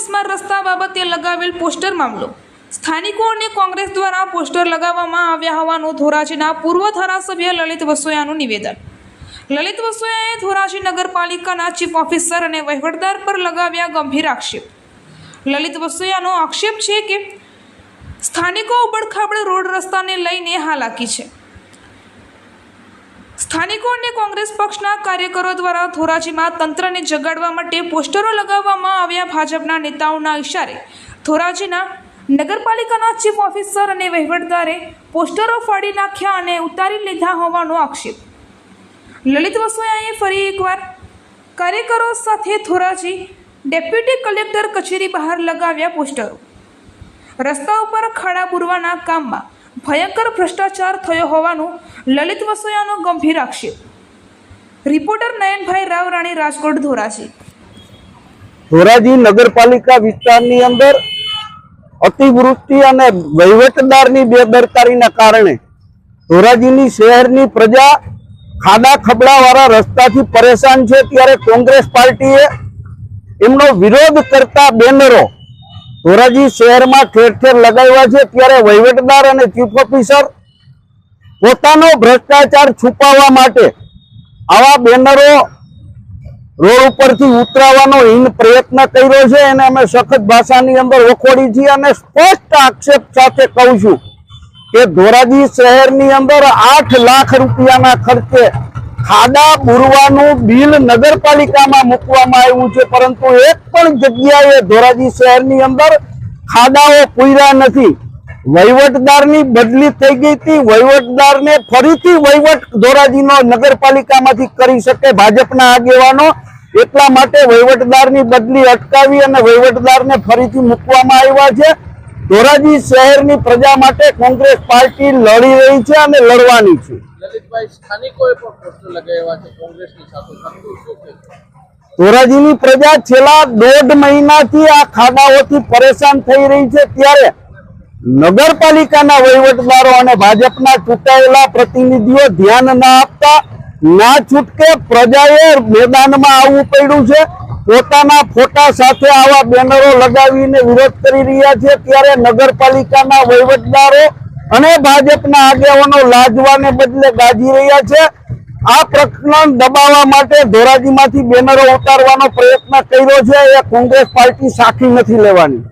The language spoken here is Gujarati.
બિસ્માર રસ્તા બાબતે લગાવેલ પોસ્ટર મામલો સ્થાનિકો અને કોંગ્રેસ દ્વારા પોસ્ટર લગાવવામાં આવ્યા હોવાનું ધોરાજીના પૂર્વ ધારાસભ્ય લલિત વસોયાનું નિવેદન। લલિત વસોયાએ ધોરાજી નગરપાલિકાના ચીફ ઓફિસર અને વહીવટદાર પર લગાવ્યા ગંભીર આક્ષેપ। લલિત વસોયાનો આક્ષેપ છે કે સ્થાનિકો ઉબડખાબડ રોડ રસ્તાને લઈને હાલાકી છે। સ્થાનિકો અને કોંગ્રેસ પક્ષના કાર્યકરો દ્વારા ધોરાજીમાં તંત્રને જગાડવા માટે પોસ્ટરો લગાવવામાં આવ્યા। ભાજપના નેતાઓના ઇશારે ધોરાજીના નગરપાલિકાના ચીફ ઓફિસર અને વહીવટદારે પોસ્ટરો ફાડી નાખ્યા અને ઉતારી લીધા હોવાનો આક્ષેપ। લલિત વસોયાએ ફરી એકવાર કાર્યકરો સાથે ધોરાજી ડેપ્યુટી કલેક્ટર કચેરી બહાર લગાવ્યા પોસ્ટરો। રસ્તા ઉપર ખાડા પૂરવાના કામમાં ભયંકર ભ્રષ્ટાચાર થયો હોવાનું લલિત વસોયાનો ગંભીર આક્ષેપ। રિપોર્ટર નયનભાઈ રાવ, રાણી, રાજકોટ, ધોરાજી। ધોરાજી નગરપાલિકા વિસ્તારની અંદર અતિવૃષ્ટિ અને વહીવટદારની બેદરકારીના કારણે ધોરાજીની શહેરની પ્રજા ખાડા ખબડાવાળા રસ્તાથી પરેશાન છે। ત્યારે કોંગ્રેસ પાર્ટીએ એમનો વિરોધ કરતા બેનરો ધોરાજી શહેરમાં ઠેર ઠેર લગાવ્યા છે। ત્યારે વહીવટદાર અને ચીફ ઓફિસર પોતાનો ભ્રષ્ટાચાર છુપાવવા માટે આવા બેનરો રોડ ઉપરથી ઉતરાવવાનો હીન પ્રયત્ન કર્યો છે। એને અમે સખત ભાષાની અંદર વખોડી છીએ અને સ્પષ્ટ આક્ષેપ સાથે કહું છું કે ધોરાજી શહેરની અંદર 8 લાખ રૂપિયાના ખર્ચે ખાડા પૂરવાનું બિલ નગરપાલિકામાં મૂકવામાં આવ્યું છે, પરંતુ એક પણ જગ્યાએ ધોરાજી શહેરની અંદર ખાડાઓ પૂર્યા નથી। વહીવટદારની બદલી થઈ ગઈ હતી। વહીવટદારને ફરીથી વહીવટ ધોરાજીનો નગરપાલિકામાંથી કરી શકે ભાજપના આગેવાનો, એટલા માટે વહીવટદારની બદલી અટકાવી અને વહીવટદારને ફરીથી મૂકવામાં આવ્યા છે। ધોરાજી શહેરની પ્રજા માટે કોંગ્રેસ પાર્ટી લડી રહી છે અને લડવાની છે। લલિતભાઈ, સ્થાનિકોએ પણ પોસ્ટર લગાવ્યા છે કોંગ્રેસની સાથે, શું છે? ધોરાજીની પ્રજા છેલ્લા 1.5 મહિનાથી આ ખાડાઓથી પરેશાન થઈ રહી છે। ત્યારે નગરપાલિકાના વહીવટદારો અને ભાજપના ચૂંટાયેલા પ્રતિનિધિઓ ધ્યાન ના આપતા ના છૂટકે પ્રજાએ મેદાનમાં આવવું પડ્યું છે। પોતાના ફોટા સાથે આવા બેનરો લગાવીને વિરોધ કરી રહ્યા છે। ત્યારે નગરપાલિકાના વહીવટદારો અને ભાજપના આગેવાનો લાજવાને બદલે ગાજી રહ્યા છે। આ પ્રકરણ દબાવવા માટે ધોરાજીમાંથી બેનરો ઉતારવાનો પ્રયત્ન કર્યો છે। એ કોંગ્રેસ પાર્ટી સાખી નથી લેવાની।